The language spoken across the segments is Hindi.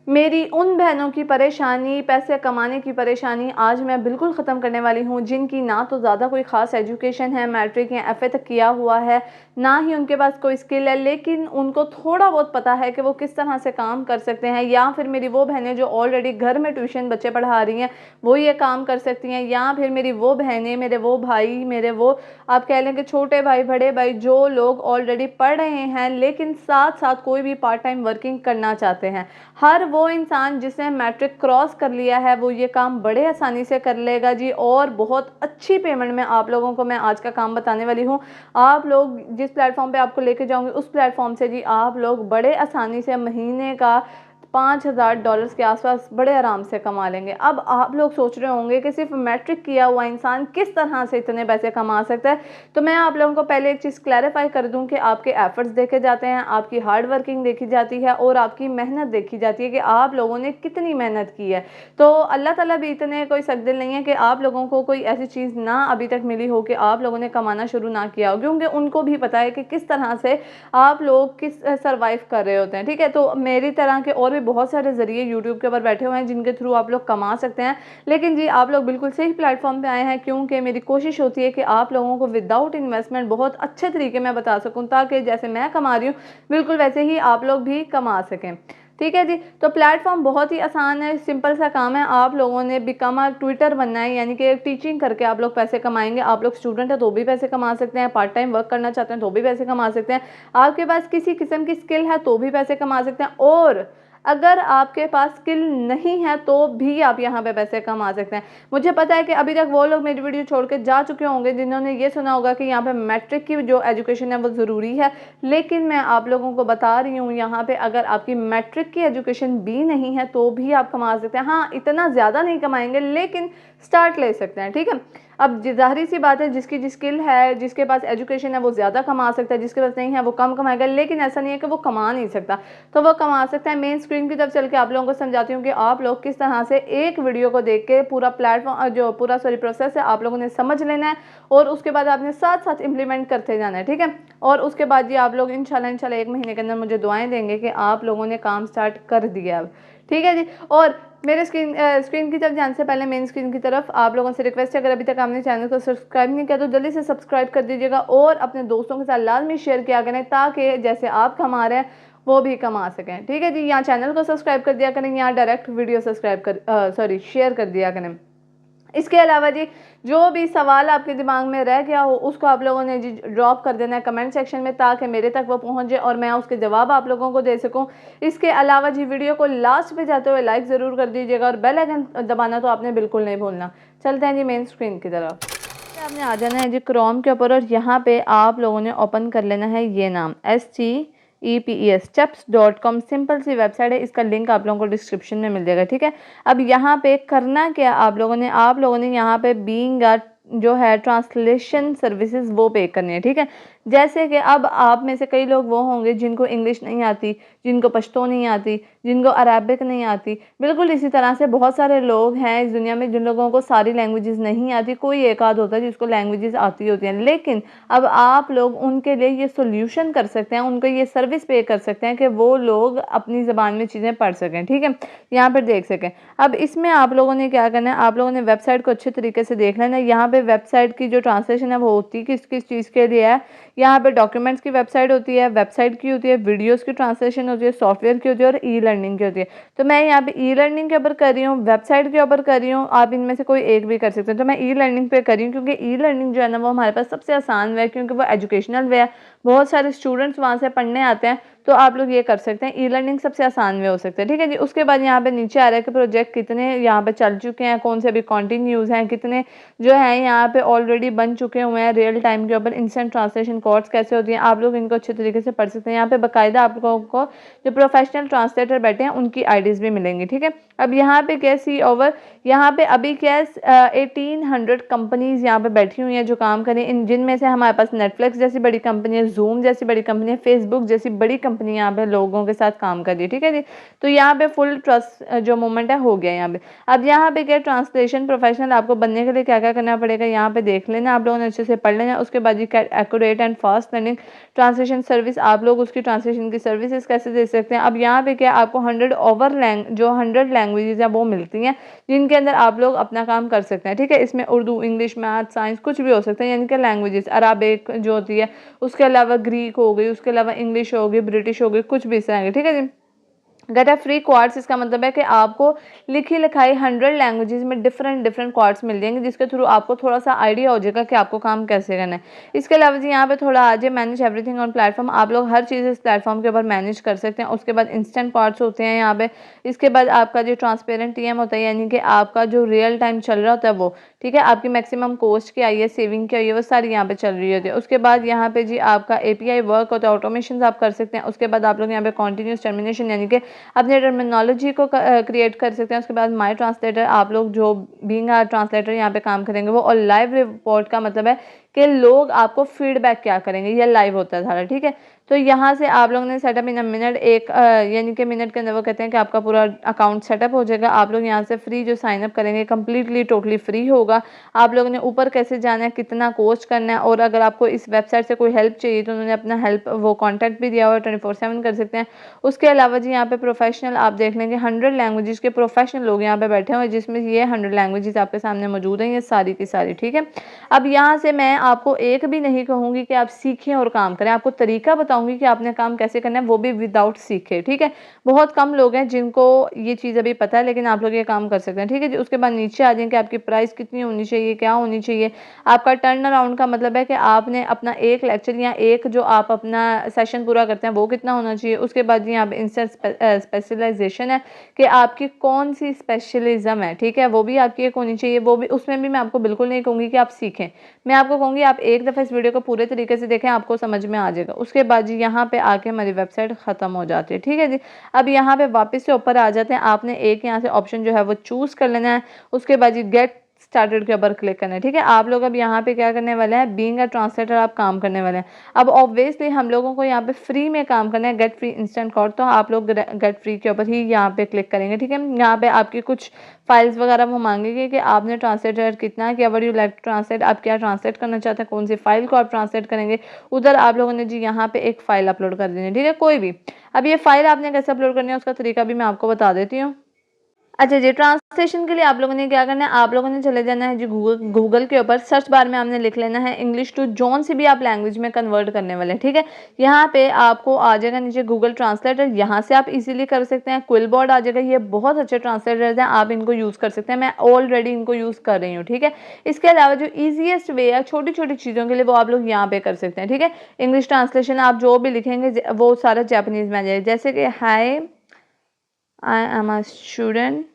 मेरी उन बहनों की परेशानी, पैसे कमाने की परेशानी आज मैं बिल्कुल ख़त्म करने वाली हूँ, जिनकी ना तो ज़्यादा कोई ख़ास एजुकेशन है, मैट्रिक या एफ़ए तक किया हुआ है, ना ही उनके पास कोई स्किल है, लेकिन उनको थोड़ा बहुत पता है कि वो किस तरह से काम कर सकते हैं। या फिर मेरी वो बहनें जो ऑलरेडी घर में ट्यूशन बच्चे पढ़ा रही हैं, वो ये काम कर सकती हैं। या फिर मेरी वो बहनें, मेरे वो भाई, मेरे वो आप कह लें कि छोटे भाई, बड़े भाई, जो लोग ऑलरेडी पढ़ रहे हैं लेकिन साथ साथ कोई भी पार्ट टाइम वर्किंग करना चाहते हैं। हर वो इंसान जिसने मैट्रिक क्रॉस कर लिया है वो ये काम बड़े आसानी से कर लेगा जी, और बहुत अच्छी पेमेंट में आप लोगों को मैं आज का काम बताने वाली हूँ। आप लोग जिस प्लेटफॉर्म पे आपको लेके जाऊंगी उस प्लेटफॉर्म से जी आप लोग बड़े आसानी से महीने का $5000 के आसपास बड़े आराम से कमा लेंगे। अब आप लोग सोच रहे होंगे कि सिर्फ मैट्रिक किया हुआ इंसान किस तरह से इतने पैसे कमा सकता है। तो मैं आप लोगों को पहले एक चीज़ क्लैरिफाई कर दूं कि आपके एफर्ट्स देखे जाते हैं, आपकी हार्ड वर्किंग देखी जाती है और आपकी मेहनत देखी जाती है कि आप लोगों ने कितनी मेहनत की है। तो अल्लाह ताला भी इतने कोई सकदिल नहीं है कि आप लोगों को कोई ऐसी चीज़ ना अभी तक मिली हो कि आप लोगों ने कमाना शुरू ना किया हो, क्योंकि उनको भी पता है कि किस तरह से आप लोग किस सर्वाइव कर रहे होते हैं। ठीक है, तो मेरी तरह के और भी बहुत सारे ज़रिए यूट्यूब के ऊपर बैठे हुए हैं जिनके थ्रू आप लोग कमा सकते हैं। लेकिन जी आप लोग बिल्कुल सही प्लेटफॉर्म पे आए हैं, क्योंकि मेरी कोशिश होती है कि आप लोगों को विदाउट इन्वेस्टमेंट बहुत अच्छे तरीके में बता सकूं, ताकि जैसे मैं कमा रही हूँ बिल्कुल वैसे ही आप लोग भी कमा सकें। ठीक है जी, तो प्लेटफॉर्म बहुत ही आसान है, सिंपल सा काम है। आप लोगों ने बिकम अ ट्विटर बनना है, यानी कि टीचिंग करके आप लोग पैसे कमाएंगे। आप लोग स्टूडेंट है तो भी पैसे कमा सकते हैं, पार्ट टाइम वर्क करना चाहते हैं तो भी पैसे कमा सकते हैं, आपके पास किसी किस्म की स्किल है तो भी पैसे कमा सकते हैं, और अगर आपके पास स्किल नहीं है तो भी आप यहाँ पे पैसे कमा सकते हैं। मुझे पता है कि अभी तक वो लोग मेरी वीडियो छोड़ के जा चुके होंगे जिन्होंने ये सुना होगा कि यहाँ पे मैट्रिक की जो एजुकेशन है वो ज़रूरी है, लेकिन मैं आप लोगों को बता रही हूँ यहाँ पे अगर आपकी मैट्रिक की एजुकेशन भी नहीं है तो भी आप कमा सकते हैं। हाँ, इतना ज़्यादा नहीं कमाएंगे लेकिन स्टार्ट ले सकते हैं। ठीक है, अब जाहिर सी बात है जिसकी स्किल है, जिसके पास एजुकेशन है वो ज़्यादा कमा सकता है, जिसके पास नहीं है वो कम कमाएगा, लेकिन ऐसा नहीं है कि वो कमा नहीं सकता, तो वो कमा सकता है। मेन स्क्रीन की तरफ चल के आप लोगों को समझाती हूँ कि आप लोग किस तरह से एक वीडियो को देख के पूरा प्लेटफॉर्म जो पूरा प्रोसेस है आप लोगों ने समझ लेना है, और उसके बाद आपने साथ साथ इम्प्लीमेंट करते जाना है। ठीक है, और उसके बाद जी आप लोग इंशाल्लाह 1 महीने के अंदर मुझे दुआएं देंगे कि आप लोगों ने काम स्टार्ट कर दिया अब। ठीक है जी, और मेरे स्क्रीन की तरफ जाने से पहले मेन स्क्रीन की तरफ आप लोगों से रिक्वेस्ट है, अगर अभी तक आपने चैनल को सब्सक्राइब नहीं किया तो जल्दी से सब्सक्राइब कर दीजिएगा, और अपने दोस्तों के साथ लाजमी शेयर किया करें ताकि जैसे आप कमा रहे हैं वो भी कमा सकें। ठीक है जी, यहाँ चैनल को सब्सक्राइब कर दिया करें, यहाँ डायरेक्ट वीडियो शेयर कर दिया करें। इसके अलावा जी जो भी सवाल आपके दिमाग में रह गया हो उसको आप लोगों ने जी ड्रॉप कर देना है कमेंट सेक्शन में, ताकि मेरे तक वो पहुंच जाए और मैं उसके जवाब आप लोगों को दे सकूं। इसके अलावा जी वीडियो को लास्ट पे जाते हुए लाइक ज़रूर कर दीजिएगा, और बेल आइकन दबाना तो आपने बिल्कुल नहीं भूलना। चलते हैं जी मेन स्क्रीन की तरफ। आपने आ जाना है जी क्रोम के ऊपर, और यहाँ पे आप लोगों ने ओपन कर लेना है ये नाम STEPES steps.com, सिंपल सी वेबसाइट है, इसका लिंक आप लोगों को डिस्क्रिप्शन में मिल जाएगा। ठीक है, अब यहाँ पे करना क्या आप लोगों ने यहाँ पे बीइंग जो है ट्रांसलेशन सर्विसेज वो पे करनी है। ठीक है, जैसे कि अब आप में से कई लोग वो होंगे जिनको इंग्लिश नहीं आती, जिनको पश्तो नहीं आती, जिनको अरबिक नहीं आती, बिल्कुल इसी तरह से बहुत सारे लोग हैं इस दुनिया में जिन लोगों को सारी लैंग्वेजेस नहीं आती, कोई एक आध होता है जिसको लैंग्वेजेस आती होती हैं, लेकिन अब आप लोग उनके लिए ये सोल्यूशन कर सकते हैं, उनको ये सर्विस पे कर सकते हैं कि वो लोग अपनी ज़बान में चीज़ें पढ़ सकें। ठीक है, यहाँ पर देख सकें। अब इसमें आप लोगों ने क्या करना है, आप लोगों ने वेबसाइट को अच्छे तरीके से देख लेना है। यहाँ पे वेबसाइट की जो ट्रांसलेशन है वो होती है किस किस चीज़ के लिए है। यहाँ पे डॉक्यूमेंट्स की वेबसाइट होती है, वेबसाइट की होती है, वीडियोस की ट्रांसलेशन होती है, सॉफ्टवेयर की होती है, और ई लर्निंग की होती है। तो मैं यहाँ पे ई लर्निंग के ऊपर कर रही हूँ, वेबसाइट के ऊपर कर रही हूँ, आप इनमें से कोई एक भी कर सकते हैं। तो मैं ई लर्निंग पे कर रही हूँ क्योंकि ई लर्निंग जो है ना वो हमारे पास सबसे आसान वे है, क्योंकि वो एजुकेशनल वे है, बहुत सारे स्टूडेंट्स वहाँ से पढ़ने आते हैं, तो आप लोग ये कर सकते हैं। ई लर्निंग सबसे आसान वे हो सकता है। ठीक है जी, उसके बाद यहाँ पे नीचे आ रहा है कि प्रोजेक्ट कितने यहाँ पे चल चुके हैं, कौन से अभी कंटिन्यूज हैं, कितने जो है यहाँ पे ऑलरेडी बन चुके हुए हैं रियल टाइम के ऊपर। इंस्टेंट ट्रांसलेशन कोर्स कैसे होती हैं आप लोग इनको अच्छे तरीके से पढ़ सकते हैं। यहाँ पे बाकायदा आप लोगों को जो प्रोफेशनल ट्रांसलेटर बैठे हैं उनकी आईडीज भी मिलेंगी। ठीक है, अब यहाँ पे क्या सी ओवर, यहाँ पे अभी क्या 1800 कंपनीज यहाँ पे बैठी हुई हैं जो काम करें, इन जिनमें से हमारे पास नेटफ्लिक्स जैसी बड़ी कंपनी है, जूम जैसी बड़ी कंपनी है, फेसबुक जैसी बड़ी कंपनी कंपनी यहाँ पे लोगों के साथ काम कर रही है, ठीक है जी। तो यहाँ पे फुल ट्रस्ट जो मूवमेंट है हो गया यहाँ पे। अब यहाँ पे क्या ट्रांसलेशन प्रोफेशनल आपको बनने के लिए क्या क्या करना पड़ेगा, यहाँ पे देख लेना, आप लोगों ने अच्छे से पढ़ लेना। उसके बाद ये accurate and fast learning translation service, आप लोग उसकी ट्रांसलेशन की सर्विसेज कैसे दे सकते हैं। अब यहाँ पे क्या आपको 100 लैंग्वेजेस हैं वो मिलती हैं जिनके अंदर आप लोग अपना काम कर सकते हैं, ठीक है। इसमें उर्दू, इंग्लिश, मैथ, साइंस कुछ भी हो सकता है, यानी कि लैंग्वेजेस अराबिक जो होती है, उसके अलावा ग्रीक हो गई, उसके अलावा इंग्लिश हो गई, ब्रिटिश हो गई, कुछ भी इस तरह के, ठीक है जी। गेट अ फ्री क्वार्ट्स, इसका मतलब है कि आपको लिखी लिखाई 100 लैंग्वेजेस में डिफरेंट क्वार्ट्स मिल जाएंगे, जिसके थ्रू आपको थोड़ा सा आइडिया हो जाएगा कि आपको काम कैसे करना है। इसके अलावा जी यहाँ पे थोड़ा आ जाए मैनेज एवरीथिंग ऑन प्लेटफॉर्म, आप लोग हर चीज़ इस प्लेटफॉर्म के ऊपर मैनेज कर सकते हैं। उसके बाद इंस्टेंट क्वार्ट्स होते हैं यहाँ पे। इसके बाद आपका जो ट्रांसपेरेंट टीएम होता है, यानी कि आपका जो रियल टाइम चल रहा होता है वो, ठीक है, आपकी मैक्सिमम कॉस्ट क्या आई है, सेविंग क्या आई है, वो सारी यहाँ पे चल रही होती है। उसके बाद यहाँ पे जी आपका एपीआई वर्क होता है, ऑटोमेशन आप कर सकते हैं। उसके बाद आप लोग यहाँ पे कॉन्टिन्यूस टर्मिनेशन यानी कि अपने टर्मिनोलॉजी को क्रिएट कर सकते हैं। उसके बाद माई ट्रांसलेटर, आप लोग जो बीइंग अ ट्रांसलेटर यहाँ पे काम करेंगे वो। और लाइव रिपोर्ट का मतलब है कि लोग आपको फीडबैक क्या करेंगे, ये लाइव होता है सारा, ठीक है। तो यहाँ से आप लोगों ने सेटअप इन अ मिनट, यानी कि मिनट के अंदर वो कहते हैं कि आपका पूरा अकाउंट सेटअप हो जाएगा। आप लोग यहाँ से फ्री जो साइनअप करेंगे कम्प्लीटली टोटली फ्री होगा। आप लोगों ने ऊपर कैसे जाना है, कितना कॉस्ट करना है, और अगर आपको इस वेबसाइट से कोई हेल्प चाहिए तो उन्होंने अपना हेल्प वो कॉन्टैक्ट भी दिया हुआ है, 24/7 कर सकते हैं। उसके अलावा जी यहाँ पे प्रोफेशनल आप देख लेंगे 100 लैंग्वेजेस के प्रोफेशनल लोग यहाँ पे बैठे हुए हैं, जिसमें ये 100 लैंग्वेजेस आपके सामने मौजूद हैं, ये सारी की सारी, ठीक है। अब यहाँ से मैं आपको एक भी नहीं कहूँगी कि आप सीखें और काम करें, आपको तरीका बताऊंगी कि आपने काम कैसे करना है, वो भी विदाउट सीखे, ठीक है। बहुत कम लोग हैं जिनको ये चीज़ अभी पता है, लेकिन आप लोग ये काम कर सकते हैं, ठीक है जी। उसके बाद नीचे आ जाएंगे आपकी प्राइस कितनी होनी चाहिए, क्या होनी चाहिए। आपका टर्न अराउंड का मतलब है कि आपने अपना एक लेक्चर या एक जो आप अपना सेशन पूरा करते हैं वो कितना होना चाहिए। उसके बाद यहाँ पे इंस्टेंट स्पेशलाइजेशन है कि आपकी कौन सी स्पेशलिज्म है, ठीक है, वो भी आपकी एक होनी चाहिए। वो भी, उसमें भी मैं आपको बिल्कुल नहीं कहूँगी कि आप सीखें, मैं आपको कहूँगी आप एक दफ़ा इस वीडियो को पूरे तरीके से देखें, आपको समझ में आ जाएगा। उसके बाद जी यहाँ पे आके हमारी वेबसाइट ख़त्म हो जाती है, ठीक है जी। अब यहाँ पे वापस से ऊपर आ जाते हैं, आपने एक यहाँ से ऑप्शन जो है वो चूज़ कर लेना है। उसके बाद जी गेट स्टार्टेड के ऊपर क्लिक करना है, ठीक है। आप लोग अब यहाँ पे क्या करने वाले हैं, बीइंग अ ट्रांसलेटर आप काम करने वाले हैं। अब ऑब्वियसली हम लोगों को यहाँ पे फ्री में काम करना है, गेट फ्री इंस्टेंट कोड, तो आप लोग गेट फ्री के ऊपर ही यहाँ पे क्लिक करेंगे, ठीक है। यहाँ पे आपकी कुछ फाइल्स वगैरह वो मांगेंगे कि आपने ट्रांसलेटर कितना है, क्या वट यू लाइक ट्रांसलेट, आप क्या ट्रांसलेट करना चाहते हैं, कौन सी फाइल को आप ट्रांसलेट करेंगे। उधर आप लोगों ने जी यहाँ पे एक फ़ाइल अपलोड कर देनी है, ठीक है, कोई भी। अब ये फाइल आपने कैसे अपलोड करनी है उसका तरीका भी मैं आपको बता देती हूँ। अच्छा जी, ट्रांसलेशन के लिए आप लोगों ने क्या करना है, आप लोगों ने चले जाना है जी गूगल के ऊपर, सर्च बार में आपने लिख लेना है इंग्लिश टू जौन से भी आप लैंग्वेज में कन्वर्ट करने वाले हैं, ठीक है। यहाँ पे आपको आ जाएगा नीचे गूगल ट्रांसलेटर, यहाँ से आप इजीली कर सकते हैं। क्विलबोर्ड आ जाएगा, ये बहुत अच्छे ट्रांसलेटर्स हैं, आप इनको यूज़ कर सकते हैं, मैं ऑलरेडी इनको यूज़ कर रही हूँ, ठीक है। इसके अलावा जो ईजीएस्ट वे है छोटी छोटी चीज़ों के लिए वो आप लोग यहाँ पे कर सकते हैं, ठीक है। इंग्लिश ट्रांसलेशन आप जो भी लिखेंगे वो सारा जापानीज़ में आ जाएगा, जैसे कि हाय आई एम अ स्टूडेंट,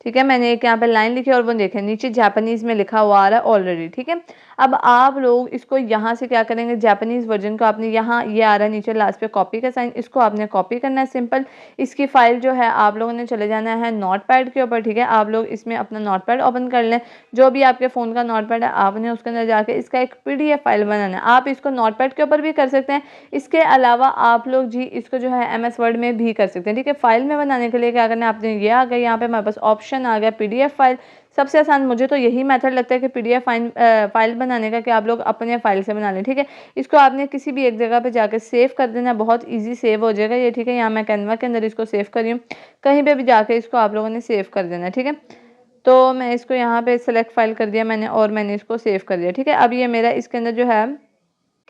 ठीक है, मैंने एक यहाँ पे लाइन लिखी और वो देखें नीचे जापानीज़ में लिखा हुआ आ रहा है ऑलरेडी, ठीक है। अब आप लोग इसको यहाँ से क्या करेंगे, जापानीज़ वर्जन को आपने यहाँ ये आ रहा है नीचे लास्ट पे कॉपी का साइन, इसको आपने कॉपी करना है सिंपल। इसकी फाइल जो है आप लोगों ने चले जाना है नोटपैड के ऊपर, ठीक है। आप लोग इसमें अपना नोटपैड ओपन कर लें, जो भी आपके फ़ोन का नोटपैड है आपने उसके अंदर जाके इसका एक PDF फाइल बनाना है। आप इसको नोटपैड के ऊपर भी कर सकते हैं, इसके अलावा आप लोग जी इसको जो है MS वर्ड में भी कर सकते हैं, ठीक है। फाइल में बनाने के लिए क्या करना है, आपने ये आ गया यहाँ पे हमारे पास ऑप्शन आ गया PDF फाइल। सबसे आसान मुझे तो यही मेथड लगता है कि PDF फाइल बनाने का, कि आप लोग अपने फाइल से बना लें, ठीक है। इसको आपने किसी भी एक जगह पे जाकर सेव कर देना है, बहुत इजी सेव हो जाएगा ये, ठीक है। यहाँ मैं कैनवा के अंदर इसको सेव कर रही हूँ, कहीं पे भी जाके इसको आप लोगों ने सेव कर देना है, ठीक है। तो मैं इसको यहाँ पे सेलेक्ट फाइल कर दिया मैंने और मैंने इसको सेव कर दिया, ठीक है। अब ये मेरा इसके अंदर जो है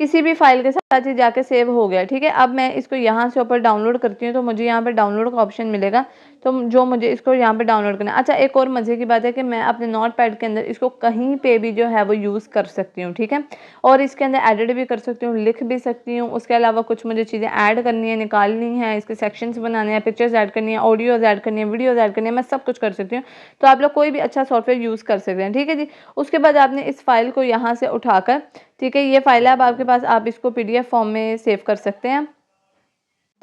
किसी भी फाइल के साथ ही जाके सेव हो गया, ठीक है। अब मैं इसको यहाँ से ऊपर डाउनलोड करती हूँ तो मुझे यहाँ पे डाउनलोड का ऑप्शन मिलेगा, तो जो मुझे इसको यहाँ पे डाउनलोड करना है। अच्छा, एक और मज़े की बात है कि मैं अपने नोटपैड के अंदर इसको कहीं पे भी जो है वो यूज़ कर सकती हूँ, ठीक है। और इसके अंदर एडिट भी कर सकती हूँ, लिख भी सकती हूँ। उसके अलावा कुछ मुझे चीज़ें ऐड करनी है, निकालनी है, इसके सेक्शंस बनाने हैं, पिक्चर्स ऐड करनी है, ऑडियोज़ ऐड करनी है, वीडियोज़ ऐड करनी है, मैं सब कुछ कर सकती हूँ। तो आप लोग कोई भी अच्छा सॉफ्टवेयर यूज़ कर सकते हैं, ठीक है जी। उसके बाद आपने इस फाइल को यहाँ से उठाकर, ठीक है, ये फाइल है अब आपके पास, आप इसको PDF फॉर्म में सेव कर सकते हैं,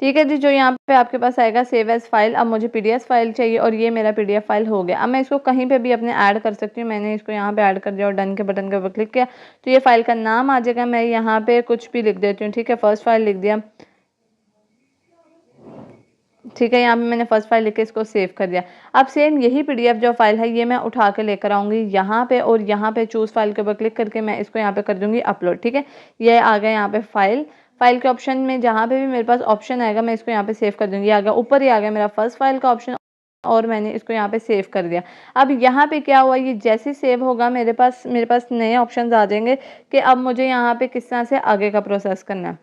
ठीक है जी। जो यहाँ पे आपके पास आएगा सेव एज फाइल, अब मुझे PDF फाइल चाहिए और ये मेरा PDF फाइल हो गया। अब मैं इसको कहीं पे भी अपने ऐड कर सकती हूँ, मैंने इसको यहाँ पे ऐड कर दिया और डन के बटन के ऊपर क्लिक किया तो ये फाइल का नाम आ जाएगा। मैं यहाँ पे कुछ भी लिख देती हूँ, ठीक है, फर्स्ट फाइल लिख दिया, ठीक है, यहाँ पे मैंने फर्स्ट फाइल लिख के इसको सेव कर दिया। अब सेम यही पीडीएफ जो फाइल है ये मैं उठा के लेकर आऊँगी यहाँ पे, और यहाँ पे चूज़ फाइल के ऊपर क्लिक करके मैं इसको यहाँ पे कर दूँगी अपलोड। ठीक है, ये आ गया यहाँ पे फाइल के ऑप्शन में, जहाँ पे भी मेरे पास ऑप्शन आएगा मैं इसको यहाँ पे सेव कर दूँगी। आ गया ऊपर ही आ गया मेरा फर्स्ट फाइल का ऑप्शन, और मैंने इसको यहाँ पे सेव कर दिया। अब यहाँ पे क्या हुआ, ये जैसे सेव होगा मेरे पास नए ऑप्शंस आ जाएंगे कि अब मुझे यहाँ पे किस तरह से आगे का प्रोसेस करना है।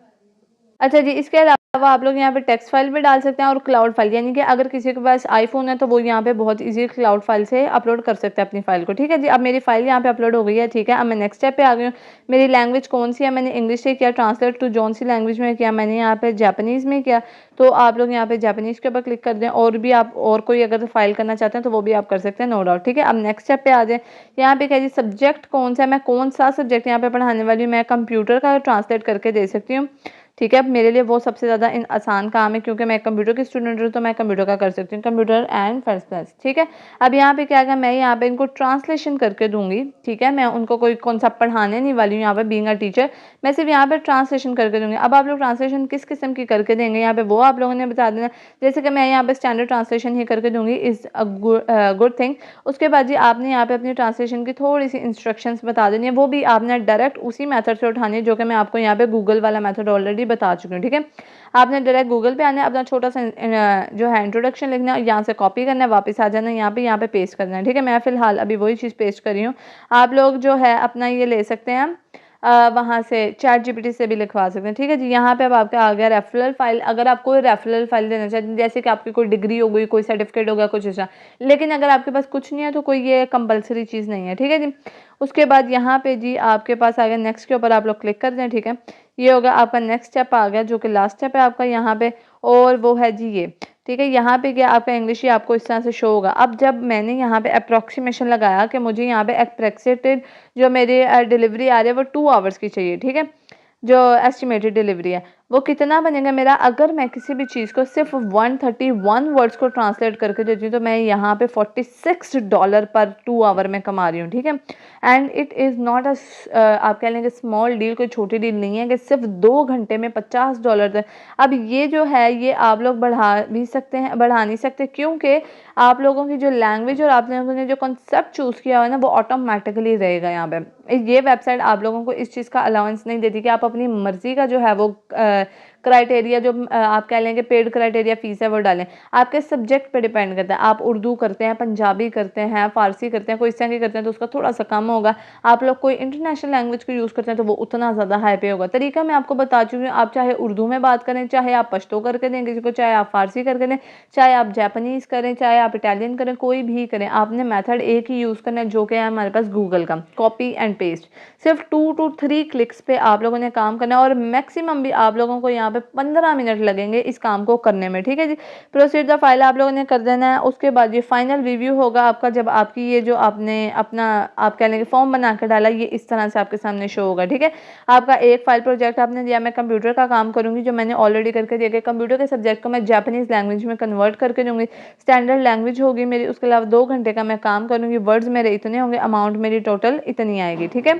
अच्छा जी, इसके अलावा आप लोग यहाँ पे टेक्स्ट फाइल भी डाल सकते हैं और क्लाउड फाइल, यानी कि अगर किसी के पास आईफोन है तो वो यहाँ पे बहुत इजी क्लाउड फाइल से अपलोड कर सकते हैं अपनी फाइल को। ठीक है जी, अब मेरी फाइल यहाँ पे अपलोड हो गई है। ठीक है, अब मैं नेक्स्ट स्टेप पे आ गई हूँ। मेरी लैंग्वेज कौन सी है, मैंने इंग्लिश से किया, ट्रांसलेट टू जौन सी लैंग्वेज में किया, मैंने यहाँ पे जापानीज़ में किया। तो आप लोग यहाँ पे जापानीज़ के ऊपर क्लिक कर दें, और भी आप और कोई अगर फाइल करना चाहते हैं तो वो भी आप कर सकते हैं, नो डाउट। ठीक है, अब नेक्स्ट स्टेप पे आ जाए। यहाँ पे क्या जी, सब्जेक्ट कौन सा है, मैं कौन सा सब्जेक्ट यहाँ पे पढ़ाने वाली हूँ, मैं कंप्यूटर का ट्रांसलेट करके दे सकती हूँ। ठीक है, अब मेरे लिए वो सबसे ज़्यादा आसान काम है, क्योंकि मैं कंप्यूटर की स्टूडेंट हूँ तो मैं कंप्यूटर का कर सकती हूँ, कंप्यूटर एंड फर्स्ट क्लास। ठीक है, अब यहाँ पे क्या है, मैं यहाँ पे इनको ट्रांसलेशन करके दूंगी। ठीक है, मैं उनको कोई कॉन्सेप्ट पढ़ाने नहीं वाली हूँ यहाँ पे बीइंग अ टीचर, मैं सिर्फ यहाँ पे ट्रांसलेशन करके दूंगी। अब आप लोग ट्रांसलेशन किस किस्म की करके देंगे यहाँ पे वो आप लोगों ने बता देना। जैसे कि मैं यहाँ पे स्टैंडर्ड ट्रांसलेशन ही करके दूंगी, इज़ अ गुड थिंग। उसके बाद जी आपने यहाँ पे अपनी ट्रांसलेशन की थोड़ी सी इंस्ट्रक्शंस बता देनी है, वो भी आपने डायरेक्ट उसी मेथड से उठानी है जो कि मैं आपको यहाँ पे गूगल वाला मेथड ऑलरेडी बता चुकी हूँ। ठीक है, आपने डायरेक्ट गूगल पे आना है, अपना छोटा सा जो है इंट्रोडक्शन लिखना है, यहाँ से कॉपी करना है, वापस आ जाना है यहाँ पे पेस्ट करना है। ठीक है, मैं फिलहाल अभी वही चीज़ पेस्ट कर रही हूँ। आप लोग जो है अपना ये ले सकते हैं, वहाँ से चैट जीपीटी से भी लिखवा सकते हैं। ठीक है जी, यहाँ पे अब आपका आ गया रेफरल फाइल। अगर आप कोई रेफरल फाइल देना चाहते हैं, जैसे कि आपकी कोई डिग्री हो गई, कोई सर्टिफिकेट हो गया, कुछ ऐसा, लेकिन अगर आपके पास कुछ नहीं है तो कोई ये कंपलसरी चीज़ नहीं है। ठीक है जी, उसके बाद यहाँ पे जी आपके पास आ गया नेक्स्ट के ऊपर आप लोग क्लिक कर दें। ठीक है, ये होगा आपका नेक्स्ट स्टेप आ गया, जो कि लास्ट स्टेप है आपका यहाँ पे, और वो है जी ये। ठीक है, यहाँ पे क्या आपका इंग्लिश ही आपको इस तरह से शो होगा। अब जब मैंने यहाँ पे अप्रॉक्सीमेशन लगाया कि मुझे यहाँ पे एक्सपेक्टेड जो मेरी डिलीवरी आ रही है वो 2 आवर्स की चाहिए। ठीक है, जो एस्टिमेटेड डिलीवरी है वो कितना बनेगा मेरा, अगर मैं किसी भी चीज़ को सिर्फ 131 वर्ड्स को ट्रांसलेट करके देती हूँ तो मैं यहाँ पे $46 पर 2 आवर में कमा रही हूँ। ठीक है, and it is not a, आप कह लेंगे स्मॉल डील, कोई छोटी डील नहीं है कि सिर्फ 2 घंटे में $50 तक। अब ये जो है ये आप लोग बढ़ा भी सकते हैं, बढ़ा नहीं सकते, क्योंकि आप लोगों की जो लैंग्वेज और आप लोगों ने जो कॉन्सेप्ट चूज़ किया हुआ है ना वो ऑटोमेटिकली रहेगा। यहाँ पे ये वेबसाइट आप लोगों को इस चीज़ का अलाउंस नहीं देती कि आप अपनी मर्जी का जो है वो क्राइटेरिया जो आप कह लेंगे पेड क्राइटेरिया फीस है वो डालें। आपके सब्जेक्ट पे डिपेंड करता है, आप उर्दू करते हैं, पंजाबी करते हैं, फ़ारसी करते हैं, कोई इस तरह की करते हैं तो उसका थोड़ा सा कम होगा। आप लोग कोई इंटरनेशनल लैंग्वेज को यूज़ करते हैं तो वो उतना ज़्यादा हाई पे होगा। तरीका मैं आपको बता चुकी हूँ, आप चाहे उर्दू में बात करें, चाहे आप पश्तो करके दें किसी को, चाहे आप फ़ारसी करके दें, चाहे आप जापानीज़ करें, चाहे आप इटालियन करें, कोई भी करें, आपने मेथड एक ही यूज़ करना है जो कि है हमारे पास गूगल का, कॉपी एंड पेस्ट। सिर्फ 2 to 3 क्लिक्स पे आप लोगों ने काम करना है, और मैक्सिमम भी आप लोगों को यहाँ पे 15 मिनट लगेंगे इस काम को करने में। ठीक है जी, प्रोसीड द फाइल आप लोगों ने कर देना है। उसके बाद ये फाइनल रिव्यू होगा आपका, जब आपकी ये जो आपने अपना आप कह लेंगे फॉर्म बना कर डाला, ये इस तरह से आपके सामने शो होगा। ठीक है, आपका एक फाइल प्रोजेक्ट आपने दिया, मैं कंप्यूटर का काम करूँगी जो मैंने ऑलरेडी करके दिया कि कंप्यूटर के सब्जेक्ट को मैं जापानीज़ लैंग्वेज में कन्वर्ट करके दूँगी, स्टैंडर्ड लैंग्वेज होगी मेरी। उसके अलावा 2 घंटे का मैं काम करूँगी, वर्ड्स मेरे इतने होंगे, अमाउंट मेरी टोटल इतनी आएगी। ठीक है,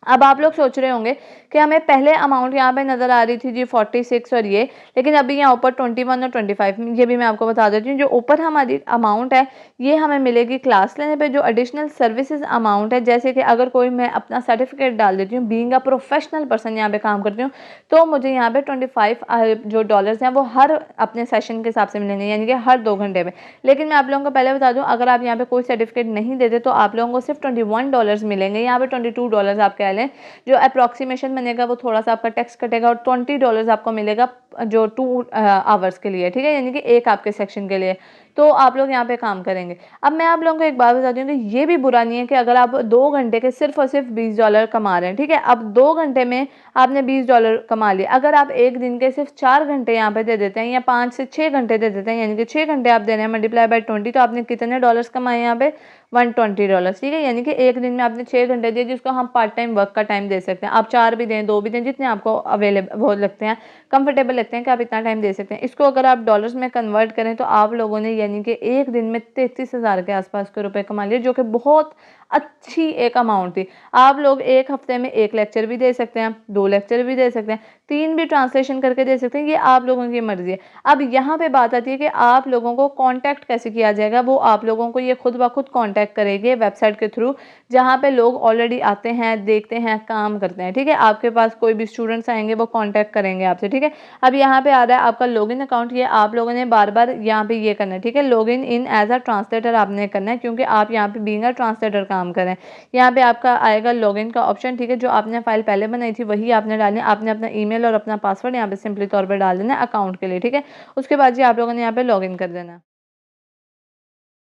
अब आप लोग सोच रहे होंगे कि हमें पहले अमाउंट यहाँ पे नज़र आ रही थी जी 46 और ये, लेकिन अभी यहाँ ऊपर 21 और 25, ये भी मैं आपको बता देती हूँ। जो ऊपर हमारी अमाउंट है ये हमें मिलेगी क्लास लेने पे। जो एडिशनल सर्विसेज अमाउंट है, जैसे कि अगर कोई मैं अपना सर्टिफिकेट डाल देती हूँ, बीइंग अ प्रोफेशनल पर्सन यहाँ पे काम करती हूँ, तो मुझे यहाँ पे 25 जो डॉलर्स हैं वो हर अपने सेशन के हिसाब से मिलेंगे, यानी कि हर 2 घंटे में। लेकिन मैं आप लोगों को पहले बता दूँ, अगर आप यहाँ पे कोई सर्टिफिकेट नहीं देते तो आप लोगों को सिर्फ $21 मिलेंगे। यहाँ पे $22 आप कह लें, जो अप्रॉक्सीमेशन बनेगा वो थोड़ा सा आपका टैक्स कटेगा, और $20 आपको मिलेगा जो 2 आवर्स के लिए। ठीक है, यानी कि एक आपके सेक्शन के लिए, तो आप लोग यहाँ पे काम करेंगे। अब मैं आप लोगों को एक बात बताती हूँ कि ये भी बुरा नहीं है कि अगर आप 2 घंटे के सिर्फ और सिर्फ $20 कमा रहे हैं। ठीक है, अब 2 घंटे में आपने $20 कमा लिया। अगर आप एक दिन के सिर्फ 4 घंटे यहाँ पे दे देते हैं, या 5 से 6 घंटे दे देते हैं, यानी कि 6 घंटे आप दे रहे हैं मल्टीप्लाई बाय 20, तो आपने कितने डॉलर्स कमाए यहाँ पे, $120। ठीक है, यानी कि एक दिन में आपने 6 घंटे दिए, जिसको हम पार्ट टाइम वर्क का टाइम दे सकते हैं। आप 4 भी दें, 2 भी दें, जितने आपको अवेलेबल वो लगते हैं, कंफर्टेबल लगते हैं कि आप इतना टाइम दे सकते हैं। इसको अगर आप डॉलर्स में कन्वर्ट करें तो आप लोगों ने यानी कि एक दिन में 33,000 के आसपास के रुपए कमा लिए, जो कि बहुत अच्छी एक अमाउंट थी। आप लोग एक हफ्ते में 1 लेक्चर भी दे सकते हैं, 2 लेक्चर भी दे सकते हैं, 3 भी ट्रांसलेशन करके दे सकते हैं, ये आप लोगों की मर्जी है। अब यहाँ पे बात आती है कि आप लोगों को कांटेक्ट कैसे किया जाएगा। वो आप लोगों को ये खुद ब खुद कांटेक्ट करेंगे वेबसाइट के थ्रू, जहाँ पे लोग ऑलरेडी आते हैं, देखते हैं, काम करते हैं, ठीक है। आपके पास कोई भी स्टूडेंट्स आएंगे वो कांटेक्ट करेंगे आपसे, ठीक है। अब यहाँ पे आ रहा है आपका लॉगिन अकाउंट, ये आप लोगों ने बार बार यहाँ पे ये करना है, ठीक है। Login in as a translator आपने करना है, क्योंकि आप यहाँ पे बीइंग अ ट्रांसलेटर काम करें। यहाँ पे आपका आएगा लॉगिन का ऑप्शन, ठीक है। जो आपने फाइल पहले बनाई थी वही आपने डालनी है। आपने अपना ईमेल और अपना पासवर्ड यहाँ पे सिंपली तौर पर डाल देना है अकाउंट के लिए, ठीक है। उसके बाद जी आप लोगों ने यहाँ पे लॉगिन कर देना है।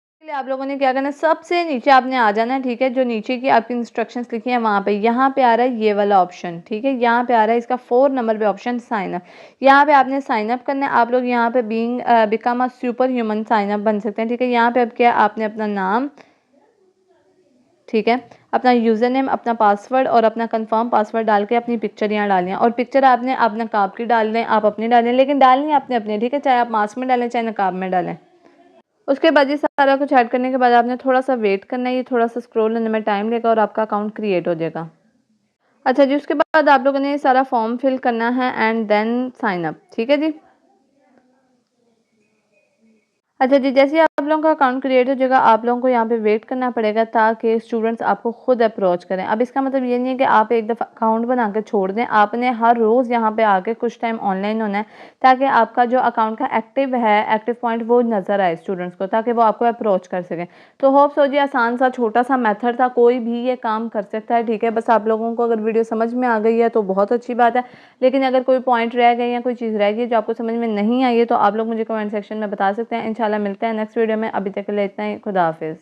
इसके लिए आप लोगों ने क्या करना है, सबसे नीचे आपने आ जाना है, ठीक है। जो नीचे की आपकी इंस्ट्रक्शंस लिखी है वहाँ पे, यहाँ पे आ रहा है ये वाला ऑप्शन, ठीक है। यहाँ पे आ रहा है इसका 4 नंबर पे ऑप्शन साइन अप। यहाँ पे आपने साइन अप करना है। आप लोग यहाँ पे become a super human sign up बन सकते हैं, ठीक है। यहाँ पे अब क्या, आपने अपना नाम, ठीक है, अपना यूज़र नेम, अपना पासवर्ड और अपना कंफर्म पासवर्ड डाल के अपनी पिक्चर यहाँ डालनी है। और पिक्चर आपने अपना नकाब की डाल दें, आप अपनी डालें, लेकिन डालनी है अपने अपने, ठीक है। चाहे आप मास्क में डालें, चाहे नकाब में डालें। उसके बाद ये सारा कुछ ऐड करने के बाद आपने थोड़ा सा वेट करना है, ये थोड़ा सा स्क्रॉल होने में टाइम लेगा और आपका अकाउंट क्रिएट हो जाएगा। अच्छा जी, उसके बाद आप लोगों ने ये सारा फॉर्म फिल करना है एंड देन साइन अप, ठीक है जी। अच्छा जी, जैसे ही आप लोगों का अकाउंट क्रिएट हो जाएगा, आप लोगों को यहाँ पे वेट करना पड़ेगा ताकि स्टूडेंट्स आपको खुद अप्रोच करें। अब इसका मतलब ये नहीं है कि आप एक दफ़ा अकाउंट बना के छोड़ दें, आपने हर रोज़ यहाँ पे आके कुछ टाइम ऑनलाइन होना है, ताकि आपका जो अकाउंट का एक्टिव पॉइंट वो नज़र आए स्टूडेंट्स को, ताकि वो आपको अप्रोच कर सकें। तो होप सो जी, आसान सा छोटा सा मेथड था, कोई भी ये काम कर सकता है, ठीक है। बस आप लोगों को अगर वीडियो समझ में आ गई है तो बहुत अच्छी बात है, लेकिन अगर कोई पॉइंट रह गए या कोई चीज़ रह गई जो आपको समझ में नहीं आई है तो आप लोग मुझे कमेंट सेक्शन में बता सकते हैं। इंशाल्लाह मिलते हैं नेक्स्ट वीडियो में। अभी तक के लिए इतना ही। खुदा हाफिज़।